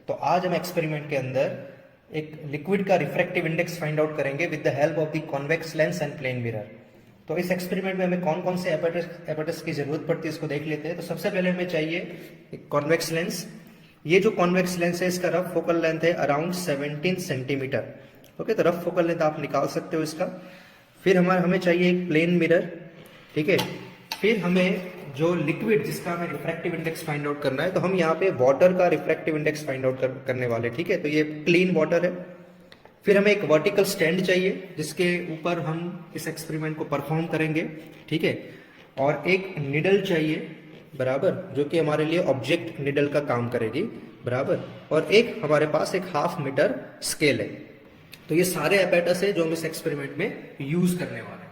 तो आज हम एक्सपेरिमेंट के अंदर एक लिक्विड का रिफ्रैक्टिव इंडेक्स फाइंड आउट करेंगे with the help of the convex lens and plane mirror. तो इस एक्सपेरिमेंट में हमें कौन कौन से एपेटस की जरूरत पड़ती है इसको देख लेते हैं। तो सबसे पहले हमें चाहिए एक कॉन्वेक्स लेंस। ये जो कॉन्वेक्स लेंस है इसका रफ फोकल लेंथ है अराउंड 17 सेंटीमीटर। ओके, तो रफ फोकल लेंथ आप निकाल सकते हो इसका। फिर हमें चाहिए एक प्लेन मिरर, ठीक है। फिर हमें जो लिक्विड जिसका हमें रिफ्रैक्टिव इंडेक्स फाइंड आउट करना है, तो हम यहाँ पे वाटर का रिफ्रैक्टिव इंडेक्स फाइंड आउट करने वाले, ठीक है। तो ये क्लीन वाटर है। फिर हमें एक वर्टिकल स्टैंड चाहिए जिसके ऊपर हम इस एक्सपेरिमेंट को परफॉर्म करेंगे, ठीक है। और एक निडल चाहिए, बराबर, जो कि हमारे लिए ऑब्जेक्ट निडल का काम करेगी, बराबर। और एक हमारे पास एक 1/2 मीटर स्केल है। तो ये सारे एपेटस है जो हम इस एक्सपेरिमेंट में यूज करने वाले हैं।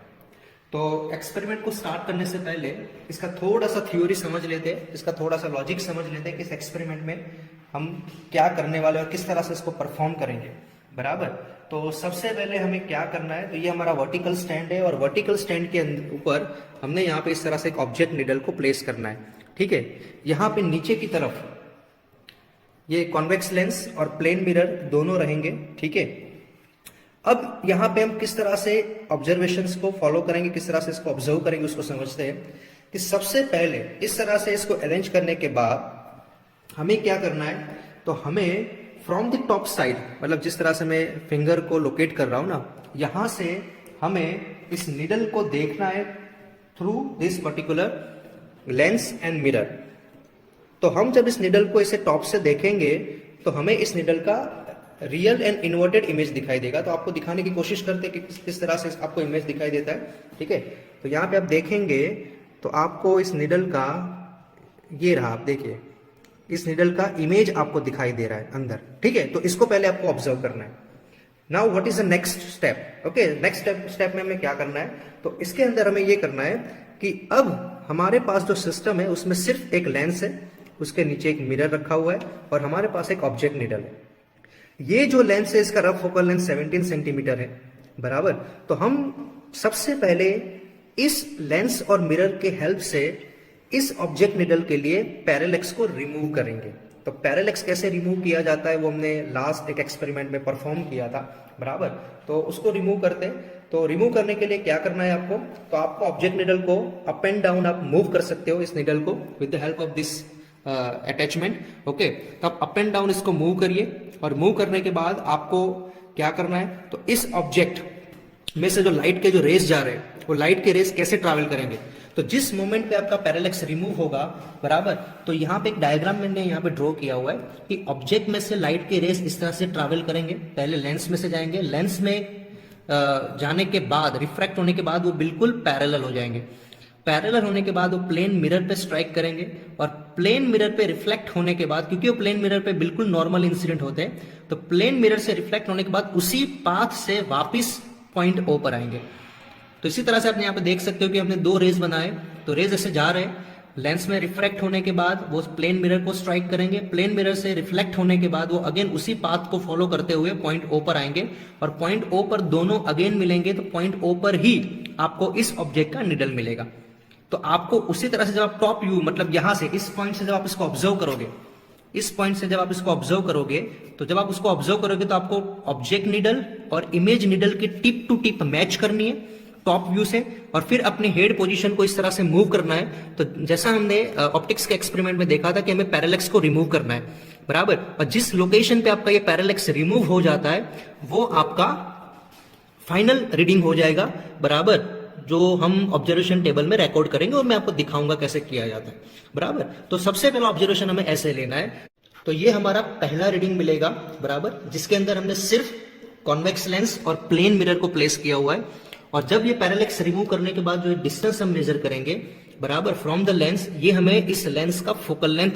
तो एक्सपेरिमेंट को स्टार्ट करने से पहले इसका थोड़ा सा थ्योरी समझ लेते हैं, इसका थोड़ा सा लॉजिक समझ लेते हैं कि इस एक्सपेरिमेंट में हम क्या करने वाले और किस तरह से इसको परफॉर्म करेंगे, बराबर। तो सबसे पहले हमें क्या करना है, तो ये हमारा वर्टिकल स्टैंड है और वर्टिकल स्टैंड के ऊपर हमने यहाँ पे इस तरह से एक ऑब्जेक्ट निडल को प्लेस करना है, ठीक है। यहाँ पे नीचे की तरफ ये कॉन्वेक्स लेंस और प्लेन मिरर दोनों रहेंगे, ठीक है। अब यहाँ पे हम किस तरह से ऑब्जर्वेशंस को फॉलो करेंगे, किस तरह से इसको ऑब्जर्व करेंगे, उसको समझते हैं। कि सबसे पहले इस तरह से इसको अरेंज करने के बाद हमें क्या करना है, तो हमें फ्रॉम द टॉप साइड, मतलब जिस तरह से मैं फिंगर को लोकेट कर रहा हूं ना, यहां से हमें इस निडल को देखना है through this particular lens and mirror. तो हम जब इस निडल को इसे टॉप से देखेंगे तो हमें इस निडल का रियल एंड इन्वर्टेड इमेज दिखाई देगा। तो आपको दिखाने की कोशिश करते हैं कि किस तरह से आपको इमेज दिखाई देता है, ठीक है। तो यहाँ पे आप देखेंगे तो आपको इस निडल का, ये रहा, आप देखिए, इस निडल का इमेज आपको दिखाई दे रहा है अंदर, ठीक है। तो इसको पहले आपको ऑब्जर्व करना है। Now what is the next step? Okay, next step में हमें क्या करना है, तो इसके अंदर हमें ये करना है कि अब हमारे पास जो सिस्टम है उसमें सिर्फ एक लेंस है, उसके नीचे एक मिरर रखा हुआ है और हमारे पास एक ऑब्जेक्ट निडल है। ये जो लेंस है इसका रफ फोकल लेंथ 17 सेंटीमीटर है, बराबर। तो हम सबसे पहले इस लेंस और मिरर के हेल्प से इस ऑब्जेक्ट निडल के लिए पैरेलैक्स को रिमूव करेंगे। तो पैरेलैक्स कैसे रिमूव किया जाता है वो हमने लास्ट एक एक्सपेरिमेंट में परफॉर्म किया था, बराबर। तो उसको रिमूव करते हैं। तो रिमूव करने के लिए क्या करना है आपको, तो आपको ऑब्जेक्ट निडल को अप एंड डाउन आप मूव कर सकते हो, इस निडल को with the help of this attachment, okay. तो आप अप एंड डाउन इसको मूव करिए और मूव करने के बाद आपको क्या करना है, तो इस ऑब्जेक्ट में से जो लाइट के जो रेस जा रहे हैं वो लाइट के रेस कैसे ट्रैवल करेंगे। तो जिस मोमेंट पे आपका पैरेलैक्स रिमूव होगा, बराबर, तो यहाँ पे एक डायग्राम मैंने यहाँ पे ड्रॉ किया हुआ है कि ऑब्जेक्ट में से लाइट के रेस इस तरह से ट्रैवल करेंगे। पहले लेंस में से जाएंगे, लेंस में जाने के बाद, रिफ्रैक्ट होने के बाद वो बिल्कुल पैरेलल हो जाएंगे। पैरेलल होने के बाद वो प्लेन मिरर पे स्ट्राइक करेंगे और प्लेन मिरर पे रिफ्लेक्ट होने के बाद, क्योंकि वो प्लेन मिरर पे बिल्कुल नॉर्मल इंसिडेंट होते हैं, तो प्लेन मिरर से रिफ्लेक्ट होने के बाद उसी पाथ से वापस पॉइंट ओ पर आएंगे। तो इसी तरह से आप यहाँ पे देख सकते हो कि हमने 2 रेज बनाए। तो रेज ऐसे जा रहे हैं, लेंस में रिफ्लेक्ट होने के बाद वो प्लेन मिरर को स्ट्राइक करेंगे, प्लेन मिरर से रिफ्लेक्ट होने के बाद वो अगेन उसी पाथ को फॉलो करते हुए पॉइंट ओ पर आएंगे और पॉइंट ओ पर दोनों अगेन मिलेंगे। तो पॉइंट ओ पर ही आपको इस ऑब्जेक्ट का निडल मिलेगा। तो आपको उसी तरह से जब आप टॉप व्यू, मतलब यहां से, इस पॉइंट से जब आप इसको ऑब्जर्व करोगे, इस पॉइंट से जब आप इसको ऑब्जर्व करोगे, तो जब आप उसको ऑब्जर्व करोगे तो आपको ऑब्जेक्ट निडल और इमेज निडल की टिप टू टिप मैच करनी है टॉप व्यू से, और फिर अपने हेड पोजीशन को इस तरह से मूव करना है। तो जैसा हमने ऑप्टिक्स के एक्सपेरिमेंट में देखा था कि हमें पैरेलैक्स को रिमूव करना है, बराबर। और जिस लोकेशन पे आपका ये पैरेलैक्स रिमूव हो जाता है वो आपका फाइनल रीडिंग हो जाएगा, बराबर, जो हम ऑब्जर्वेशन टेबल में रिकॉर्ड करेंगे और मैं आपको दिखाऊंगा कैसे किया जाता है, बराबर। तो सबसे पहला ऑब्जर्वेशन हमें ऐसे लेना है। तो ये हमारा पहला रीडिंग मिलेगा, बराबर, जिसके अंदर हमने सिर्फ कॉन्वेक्स लेंस और प्लेन मिरर को प्लेस किया हुआ है। और जब ये पैरेलैक्स रिमूव करने के बाद जो डिस्टेंस हम मेजर करेंगे, बराबर, फ्रॉम द लेंस, ये हमें इस लेंस का फोकल लेंथ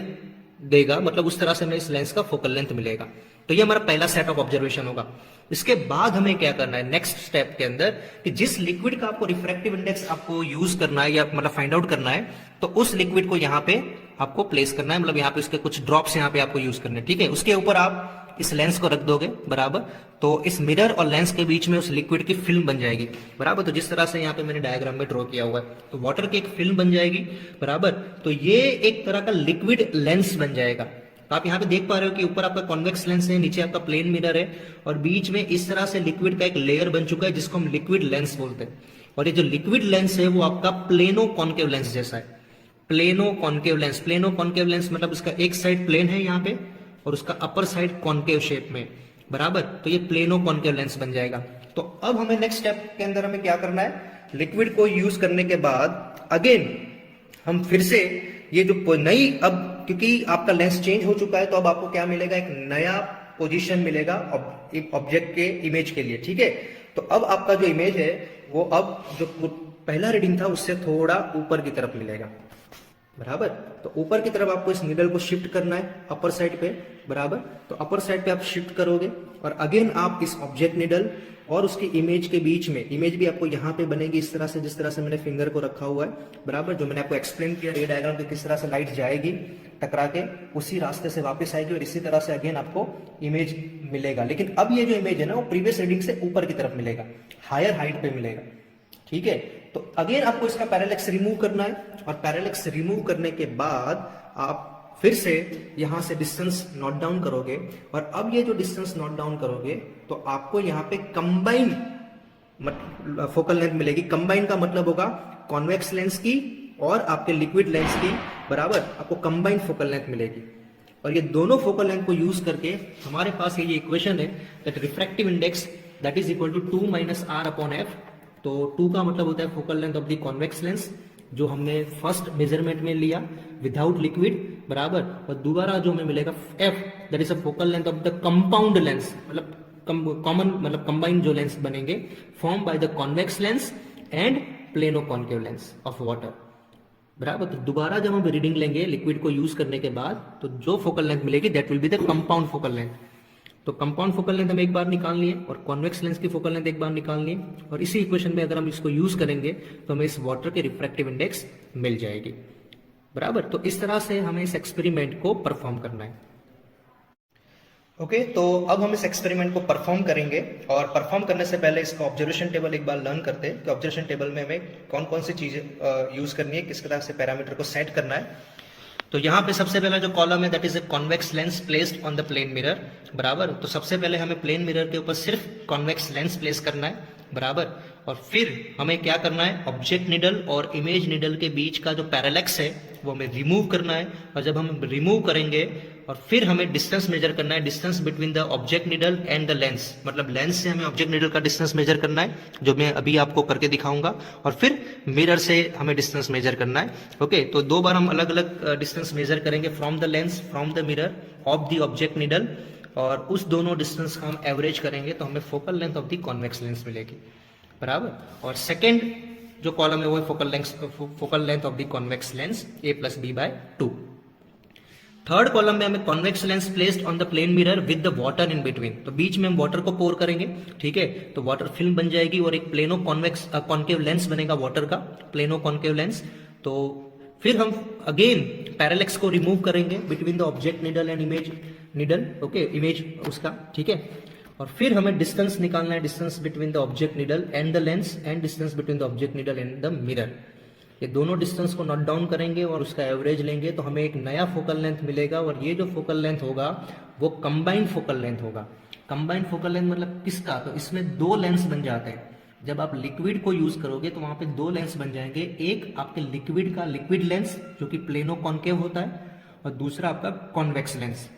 देगा, मतलब उस तरह से हमें इस लेंस का फोकल लेंथ मिलेगा। तो ये हमारा पहला सेट ऑफ ऑब्जर्वेशन होगा। इसके बाद हमें क्या करना है नेक्स्ट स्टेप के अंदर, कि जिस लिक्विड का आपको रिफ्रैक्टिव इंडेक्स आपको यूज करना है या मतलब फाइंड आउट करना है, तो उस लिक्विड को यहाँ पे आपको प्लेस करना है, मतलब यहाँ पे उसके कुछ ड्रॉप्स यहाँ पे आपको यूज करने, ठीक है। उसके ऊपर आप इस लेंस को रख दोगे, बराबर, तो इस मिरर और लेंस के बीच में उस लिक्विड की फिल्म बन जाएगी, बराबर। तो जिस तरह से यहाँ पे मैंने डायग्राम में ड्रॉ किया हुआ है, तो वाटर की एक फिल्म बन जाएगी, बराबर। तो ये एक तरह का लिक्विड लेंस बन जाएगा, तो आप यहाँ पे देख पा रहे हो कि ऊपर आपका कॉन्वेक्स लेंस है, नीचे आपका प्लेन मिरर है और बीच में इस तरह से लिक्विड का एक लेयर बन चुका है जिसको हम लिक्विड लेंस बोलते हैं। और ये जो लिक्विड लेंस है वो आपका प्लेनो कॉन्केव लेंस जैसा है। Plano concave lens, plano concave lens मतलब उसका एक साइड प्लेन है यहाँ पे और उसका अपर साइड कॉन्केव शेप में, बराबर। तो ये प्लेनो कॉन्केव लेंस बन जाएगा। तो अब हमें नेक्स्ट स्टेप के अंदर हमें क्या करना है, लिक्विड को यूज करने के बाद अगेन हम फिर से ये जो नई, अब क्योंकि आपका लेंस चेंज हो चुका है तो अब आपको क्या मिलेगा, एक नया पोजीशन मिलेगा एक ऑब्जेक्ट के इमेज के लिए, ठीक है। तो अब आपका जो इमेज है वो अब जो पहला रीडिंग था उससे थोड़ा ऊपर की तरफ मिलेगा, बराबर। तो ऊपर की तरफ आपको इस निडल को शिफ्ट करना है अपर साइड पे, बराबर। तो अपर साइड पे आप शिफ्ट करोगे और अगेन आप इस ऑब्जेक्ट निडल और उसकी इमेज के बीच में, इमेज भी आपको यहाँ पे बनेगी इस तरह से, जिस तरह से मैंने फिंगर को रखा हुआ है, बराबर। जो मैंने आपको एक्सप्लेन किया ये डायग्राम कि किस तरह से लाइट जाएगी टकरा के, उसी रास्ते से वापस आएगी और इसी तरह से अगेन आपको इमेज मिलेगा। लेकिन अब ये जो इमेज है ना वो प्रीवियस रीडिंग से ऊपर की तरफ मिलेगा, हायर हाइट पे मिलेगा, ठीक है। तो अगेन आपको इसका पैरेलैक्स रिमूव करना है और पैरेलैक्स रिमूव करने के बाद आप फिर से यहां से डिस्टेंस नोट डाउन करोगे और अब ये जो डिस्टेंस नोट डाउन करोगे तो आपको यहां पे कंबाइन फोकल लेंथ मिलेगी। कंबाइन का मतलब होगा कॉन्वेक्स लेंस की और आपके लिक्विड लेंस की, बराबर। आपको कंबाइन फोकल लेंथ मिलेगी और ये दोनों फोकल लेंथ को यूज करके हमारे पास ये इक्वेशन है that refractive index that is equal to 2 minus R upon F. तो 2 का मतलब होता है focal length of the convex lens जो हमने फर्स्ट मेजरमेंट में लिया विदाउट लिक्विड, बराबर। और दोबारा जो हमें मिलेगा f that is a focal length of the compound lens, मतलब कॉमन मतलब कंबाइंड जो लेंस बनेंगे form by the convex lens and plano concave lens of water, बराबर। तो दोबारा जब हम रीडिंग लेंगे लिक्विड को यूज करने के बाद तो जो फोकल लेंथ मिलेगी that will be the compound focal length. तो कंपाउंड फोकल लेंथ हम एक बार निकाल लिए और कॉन्वेक्स लेंस की फोकल लेंथ एक बार निकाल लिए और इसी इक्वेशन में अगर हम इसको यूज करेंगे तो हमें इस वाटर के रिफ्रैक्टिव इंडेक्स मिल जाएगी, बराबर। तो इस तरह से हमें इस एक्सपेरिमेंट को परफॉर्म करना है। ओके, तो अब हम इस एक्सपेरिमेंट को परफॉर्म करेंगे और परफॉर्म करने से पहले इसका ऑब्जर्वेशन टेबल एक बार लर्न करते हैं कि ऑब्जर्वेशन टेबल में हमें कौन कौन सी चीजें यूज करनी है, किस तरह से पैरामीटर को सेट करना है। तो यहाँ पे सबसे पहला जो कॉलम है that is a convex lens placed on the plane mirror, बराबर। तो सबसे पहले हमें प्लेन मिरर के ऊपर सिर्फ कॉन्वेक्स लेंस प्लेस करना है, बराबर। और फिर हमें क्या करना है, ऑब्जेक्ट निडल और इमेज निडल के बीच का जो पैरेलैक्स है वो हमें रिमूव करना है। और जब हम रिमूव करेंगे और फिर हमें डिस्टेंस मेजर करना है, distance between the object needle and the lens, मतलब लेंस से हमें ऑब्जेक्ट निडल का डिस्टेंस मेजर करना है जो मैं अभी आपको करके दिखाऊंगा। और फिर मिरर से हमें डिस्टेंस मेजर करना है। ओके, तो 2 बार हम अलग अलग डिस्टेंस मेजर करेंगे from the lens, from the mirror, of the object needle, और उस दोनों डिस्टेंस का हम एवरेज करेंगे तो हमें focal length of the convex lens मिलेगी, बराबर। और सेकेंड जो कॉलम है वो है focal length of the convex lens a+b/2। Third column में हमें convex lens placed on the plane mirror with the water in between. तो बीच में हम वाटर को पोर करेंगे, ठीक है। तो वाटर फिल्म बन जाएगी और एक प्लेनो कॉन्केव लेंस बनेगा वाटर का, प्लेनो कॉन्केव लेंस। तो फिर हम अगेन पैरेलैक्स को रिमूव करेंगे between the object needle and image needle, okay, image उसका, ठीक है। और फिर हमें डिस्टेंस निकालना है, distance between the object needle and the lens and distance between the object needle and the mirror. ये दोनों डिस्टेंस को नोट डाउन करेंगे और उसका एवरेज लेंगे तो हमें एक नया फोकल लेंथ मिलेगा। और ये जो फोकल लेंथ होगा वो कंबाइंड फोकल लेंथ होगा। कंबाइंड फोकल लेंथ मतलब किसका, तो इसमें 2 लेंस बन जाते हैं। जब आप लिक्विड को यूज करोगे तो वहां पे 2 लेंस बन जाएंगे, एक आपके लिक्विड का लिक्विड लेंस जो कि प्लेनो कॉन्केव होता है और दूसरा आपका कॉन्वेक्स लेंस,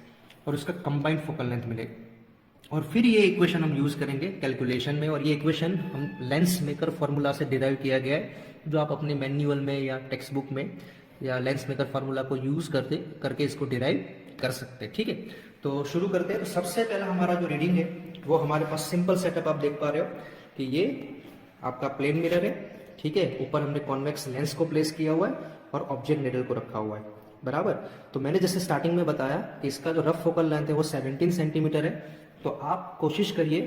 और उसका कंबाइंड फोकल लेंथ मिलेगा। और फिर ये इक्वेशन हम यूज करेंगे कैलकुलेशन में, और ये इक्वेशन हम लेंस मेकर फॉर्मूला से डिराइव किया गया है जो आप अपने मैन्युअल में या टेक्स्ट बुक में या लेंस मेकर फार्मूला को यूज करके इसको डिराइव कर सकते हैं, ठीक है। तो शुरू करते हैं। तो सबसे पहला हमारा जो रीडिंग है वो हमारे पास सिंपल सेटअप आप देख पा रहे हो कि ये आपका प्लेन मिरर है, ठीक है। ऊपर हमने कॉन्वेक्स लेंस को प्लेस किया हुआ है और ऑब्जेक्ट निडल को रखा हुआ है, बराबर। तो मैंने जैसे स्टार्टिंग में बताया कि इसका जो रफ फोकल लेंथ है वो 17 सेंटीमीटर है। तो आप कोशिश करिए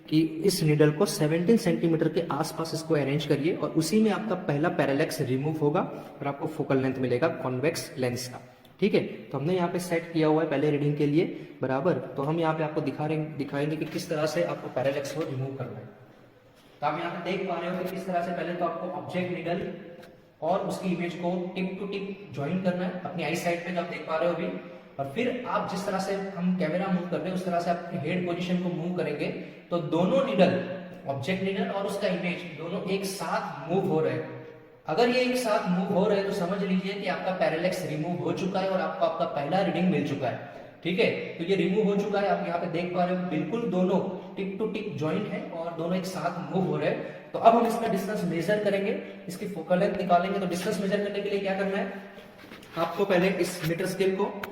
कि इस निडल को 17 सेंटीमीटर के आसपास इसको अरेंज करिए और उसी में आपका पहला पैरेलैक्स रिमूव होगा और आपको फोकल लेंथ मिलेगा कॉन्वेक्स लेंस का, ठीक है। तो हमने यहाँ पे सेट किया हुआ है पहले रीडिंग के लिए, बराबर। तो हम यहाँ पे आपको दिखाएंगे कि किस तरह से आपको पैरेलैक्स को रिमूव करना है। तो आप यहाँ पे देख पा रहे हो कि किस तरह से पहले तो आपको ऑब्जेक्ट निडल और उसकी इमेज को टिप टू टिप ज्वाइन करना है अपनी आई साइड पे, जो आप देख पा रहे हो अभी। और फिर आप जिस तरह से हम कैमरा मूव कर रहे हैं उस तरह से आप हेड पोजीशन को मूव करेंगे तो दोनों निडल, ऑब्जेक्ट निडल और उसका इमेज दोनों एक साथ मूव हो रहे हैं। अगर ये एक साथ मूव हो रहे हैं तो समझ लीजिए कि आपका पैरेलैक्स रिमूव हो चुका है और आपको आपका पहला रीडिंग मिल चुका है। ठीक है, तो ये रिमूव हो चुका है, आप यहाँ पे देख पा रहे हो बिल्कुल दोनों टिक टू टिक ज्वाइंट है और दोनों एक साथ मूव हो रहे हैं। तो अब हम इसका डिस्टेंस मेजर करेंगे, इसकी फोकल लेंथ निकालेंगे। तो डिस्टेंस मेजर करने के लिए क्या करना है, आपको पहले इस मीटर स्केल को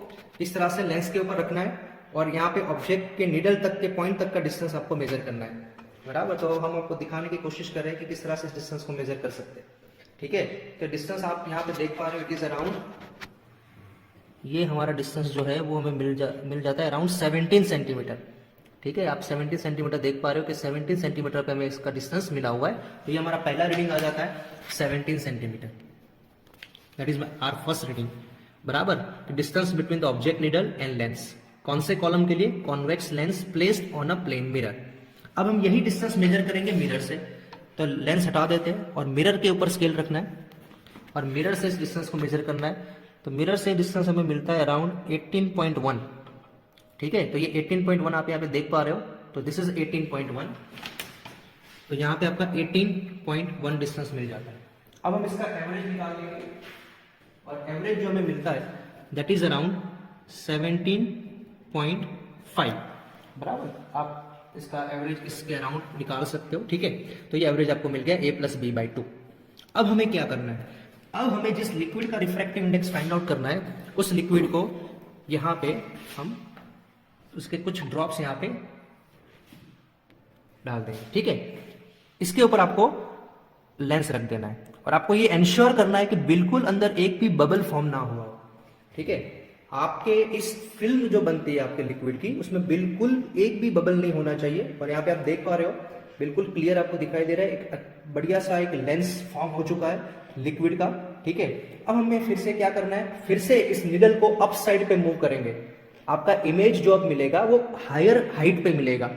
इस तरह से लेंस के ऊपर रखना है और यहाँ पे ऑब्जेक्ट के नीडल तक के पॉइंट तक का डिस्टेंस आपको मेजर करना है, बराबर। तो हम आपको दिखाने की कोशिश कर रहे हैं कि किस तरह से इस डिस्टेंस को मेजर कर सकते हैं। ठीक है, तो डिस्टेंस आप यहाँ पे देख पा रहे हो, इट इज अराउंड, ये हमारा डिस्टेंस जो है वो हमें मिल जाता है अराउंड 17 सेंटीमीटर। ठीक है, आप 17 सेंटीमीटर देख पा रहे हो कि 17 सेंटीमीटर पे हमें इसका डिस्टेंस मिला हुआ है। तो ये हमारा पहला रीडिंग आ जाता है 17 centimetre, that is our first reading, बराबर। Distance between the object needle and lens, कौन से कॉलम के लिए, convex lens placed on a plane mirror. अब हम यही डिस्टेंस मेजर करेंगे मिरर से। तो लेंस हटा देते हैं और मिरर के ऊपर स्केल रखना है और मिरर से इस डिस्टेंस को मेजर करना है। तो मिरर से डिस्टेंस हमें मिलता है अराउंड 18.1। ठीक है, तो ये 18.1 आप यहाँ पे देख पा रहे हो, तो दिस इज 18.1। तो यहाँ पे आपका 18.1 डिस्टेंस मिल जाता है। अब हम इसका एवरेज निकाल लेंगे और एवरेज जो हमें मिलता है दैट इज अराउंड 17.5, बराबर। आप इसका एवरेज इसके अराउंड निकाल सकते हो। ठीक है, तो ये एवरेज आपको मिल गया a+b/2। अब हमें क्या करना है, अब हमें जिस लिक्विड का रिफ्रैक्टिव इंडेक्स फाइंड आउट करना है उस लिक्विड को यहाँ पे हम उसके कुछ ड्रॉप्स यहाँ पे डाल देंगे। ठीक है, इसके ऊपर आपको लेंस रख देना है और आपको ये इंश्योर करना है कि बिल्कुल अंदर एक भी बबल फॉर्म ना हुआ। ठीक है, आपके इस फिल्म जो बनती है आपके लिक्विड की उसमें बिल्कुल एक भी बबल नहीं होना चाहिए। और यहाँ पे आप देख पा रहे हो बिल्कुल क्लियर आपको दिखाई दे रहा है, एक बढ़िया सा एक लेंस फॉर्म हो चुका है लिक्विड का। ठीक है, अब हमें फिर से क्या करना है, फिर से इस निडल को अप साइड पे मूव करेंगे। आपका इमेज जो अब मिलेगा वो हायर हाइट पे मिलेगा,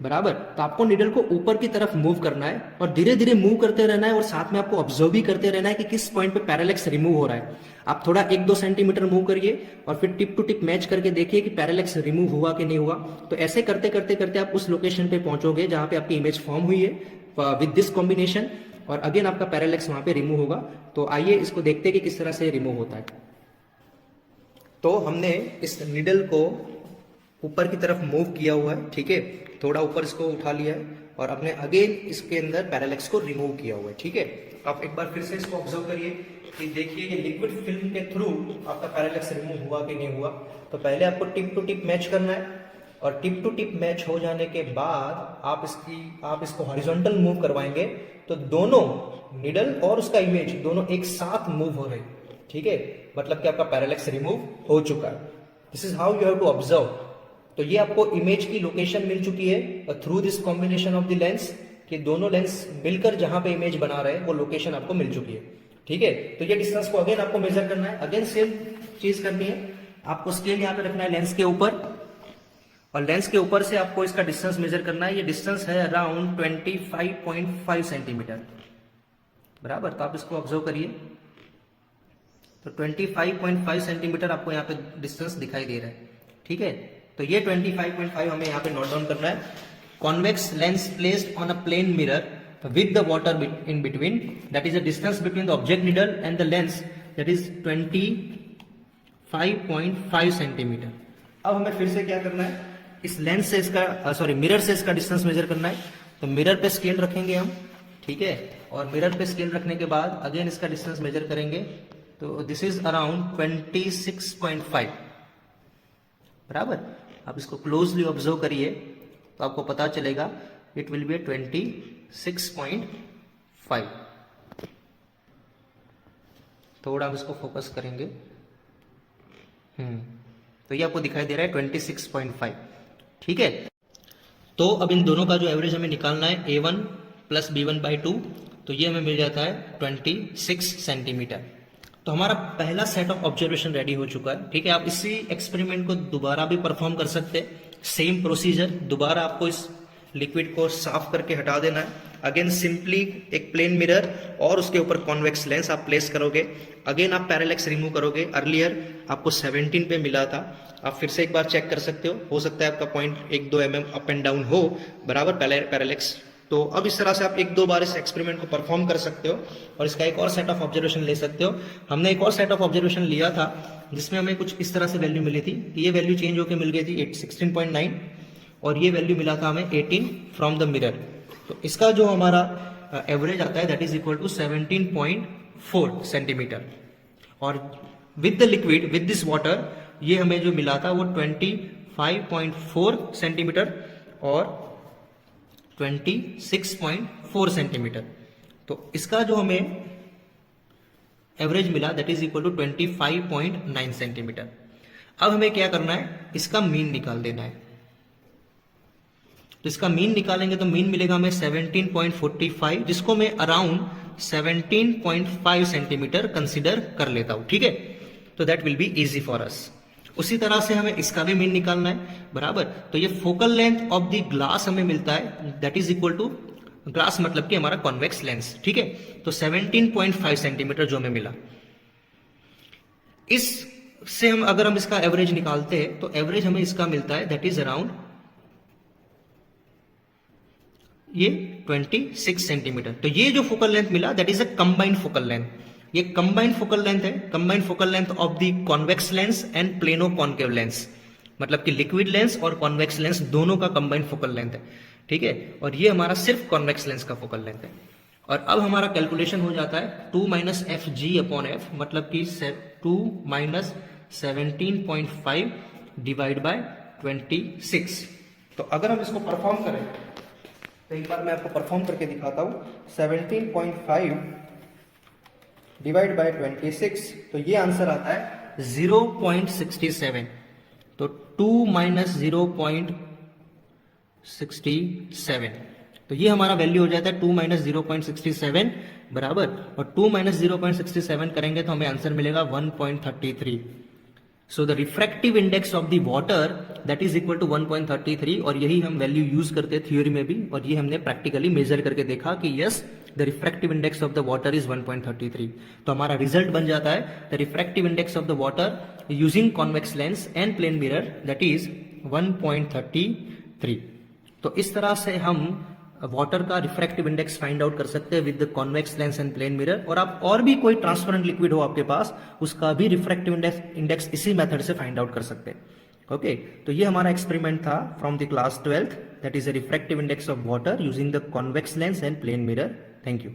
बराबर। तो आपको निडल को ऊपर की तरफ मूव करना है और धीरे धीरे मूव करते रहना है और साथ में आपको ऑब्जर्व भी करते रहना है कि किस पॉइंट पे पैरेलैक्स रिमूव हो रहा है। आप थोड़ा 1-2 सेंटीमीटर मूव करिए और फिर टिप टू टिप मैच करके देखिए कि पैरेलैक्स रिमूव हुआ कि नहीं हुआ। तो ऐसे करते करते करते आप उस लोकेशन पे पहुंचोगे जहां पे आपकी इमेज फॉर्म हुई है विद दिस कॉम्बिनेशन, और अगेन आपका पैरेलैक्स वहां पे रिमूव होगा। तो आइए इसको देखते हैं कि किस तरह से रिमूव होता है। तो हमने इस निडल को ऊपर की तरफ मूव किया हुआ है। ठीक है, थोड़ा ऊपर इसको उठा लिया है और अपने अगेन इसके अंदर पैरेलैक्स को रिमूव किया हुआ है। ठीक है, तो आप एक बार फिर से इसको ऑब्जर्व करिए कि देखिए ये लिक्विड फिल्म के थ्रू आपका पैरेलैक्स रिमूव हुआ कि नहीं हुआ। तो पहले आपको टिप टू टिप मैच करना है और टिप टू टिप मैच हो जाने के बाद आप इसको हॉरिजॉन्टल मूव करवाएंगे तो दोनों निडल और उसका इमेज दोनों एक साथ मूव हो रहे। ठीक है, मतलब कि आपका पैरेलैक्स रिमूव हो चुका है। This is how you have to observe. तो ये आपको इमेज की लोकेशन मिल चुकी है through this combination of the lens, कि दोनों लेंस मिलकर जहां पे इमेज बना रहे हैं वो लोकेशन आपको मिल चुकी है। ठीक है, तो ये डिस्टेंस को अगेन आपको मेजर करना है, अगेन सेम चीज करनी है। आपको स्केल यहाँ पे रखना है लेंस के ऊपर और लेंस के ऊपर से आपको इसका डिस्टेंस मेजर करना है। ये डिस्टेंस है अराउंड 25.5 सेंटीमीटर, बराबर। तो आप इसको ऑब्जर्व करिए, तो 25.5 सेंटीमीटर आपको यहाँ पे डिस्टेंस दिखाई दे रहा है। ठीक है, तो ये 25.5 हमें यहाँ पे नोट डाउन करना है। Convex lens placed on a plane mirror with the water in between, that is the distance between the object needle and the lens, that is 25.5 centimetre. अब हमें फिर से क्या करना है, इस लेंस से इसका मिरर से इसका डिस्टेंस मेजर करना है। तो मिरर पे स्केल रखेंगे हम, ठीक है, और मिरर पे स्केल रखने के बाद अगेन इसका डिस्टेंस मेजर करेंगे। तो दिस इज अराउंड 26.5, बराबर। आप इसको क्लोजली ऑब्जर्व करिए तो आपको पता चलेगा इट विल बी 26.5। थोड़ा हम इसको फोकस करेंगे, तो ये आपको दिखाई दे रहा है 26.5। ठीक है, तो अब इन दोनों का जो एवरेज हमें निकालना है A1 + B1/2, तो ये हमें मिल जाता है 26 सेंटीमीटर। तो हमारा पहला सेट ऑफ ऑब्जर्वेशन रेडी हो चुका है। ठीक है, आप इसी एक्सपेरिमेंट को दोबारा भी परफॉर्म कर सकते हैं, सेम प्रोसीजर। दोबारा आपको इस लिक्विड को साफ करके हटा देना है, अगेन सिंपली एक प्लेन मिरर और उसके ऊपर कॉन्वेक्स लेंस आप प्लेस करोगे, अगेन आप पैरेलैक्स रिमूव करोगे। अर्लियर आपको 17 पे मिला था, आप फिर से एक बार चेक कर सकते हो सकता है आपका point 1-2 mm up and down हो, बराबर पैरेलैक्स। तो अब इस तरह से आप 1-2 बार इस एक्सपेरिमेंट को परफॉर्म कर सकते हो और इसका एक और सेट ऑफ ऑब्जर्वेशन ले सकते हो। हमने एक और सेट ऑफ ऑब्जर्वेशन लिया था जिसमें हमें कुछ इस तरह से वैल्यू मिली थी, ये वैल्यू चेंज होकर मिल गई थी 16.9 और ये वैल्यू मिला था हमें 18 फ्रॉम द मिरर। तो इसका जो हमारा एवरेज आता है that is equal to 17.4 centimetre और with the liquid with this water ये हमें जो मिला था वो 25.4 सेंटीमीटर और 26.4 सेंटीमीटर। तो इसका जो हमें एवरेज मिला that is equal to 25.9 centimetre. अब हमें क्या करना है, इसका मीन निकाल देना है। तो इसका मीन निकालेंगे तो मीन मिलेगा हमें 17.45, जिसको मैं अराउंड 17.5 सेंटीमीटर कंसीडर कर लेता हूं, ठीक है। तो that will be easy for us. उसी तरह से हमें इसका भी मीन निकालना है, बराबर। तो ये focal length of the glass हमें मिलता है that is equal to, glass मतलब कि हमारा कॉन्वेक्स लेंस, ठीक है। तो 17.5 सेंटीमीटर जो हमें मिला, इससे हम अगर हम इसका एवरेज निकालते हैं तो एवरेज हमें इसका मिलता है दैट इज अराउंड ये 26 सेंटीमीटर। तो ये जो फोकल लेंथ मिला that is a combined focal length. ये कंबाइंड फोकल लेंथ है, combined focal length of the convex lens and plano concave lens, मतलब कि लिक्विड लेंस और कॉन्वेक्स लेंस दोनों का कंबाइंड फोकल लेंथ है, ठीक है। और ये हमारा सिर्फ कॉन्वेक्स लेंस का फोकल लेंथ है। और अब हमारा कैलकुलेशन हो जाता है 2 minus F G upon F, मतलब कि 2 माइनस 17.5 डिवाइड बाय 26। तो अगर हम इसको परफॉर्म करें तो एक बार मैं आपको परफॉर्म करके दिखाता हूं। 17.5 डिवाइड बाय 26, तो ये आंसर आता है 0.67। तो 2 माइनस 0.67, तो ये हमारा वैल्यू हो जाता है 2 माइनस 0.67 बराबर। और 2 माइनस 0.67 करेंगे तो हमें आंसर मिलेगा 1.33। So the refractive index of the water that is equal to 1.33, और यही हम वैल्यू यूज करते हैं थ्योरी में भी, और ये हमने प्रैक्टिकली मेजर करके देखा कि yes the refractive index of the water is 1.33। तो हमारा रिजल्ट बन जाता है the refractive index of the water using convex lens and plane mirror that is 1.33। तो इस तरह से हम वाटर का रिफ्रैक्टिव इंडेक्स फाइंड आउट कर सकते हैं with the convex lens and plane mirror. और आप और भी कोई ट्रांसपेरेंट लिक्विड हो आपके पास, उसका भी रिफ्रैक्टिव इंडेक्स इसी मेथड से फाइंड आउट कर सकते हैं। ओके, तो ये हमारा एक्सपेरिमेंट था from the class 12th that is a refractive index of water using the convex lens and plane mirror. Thank you.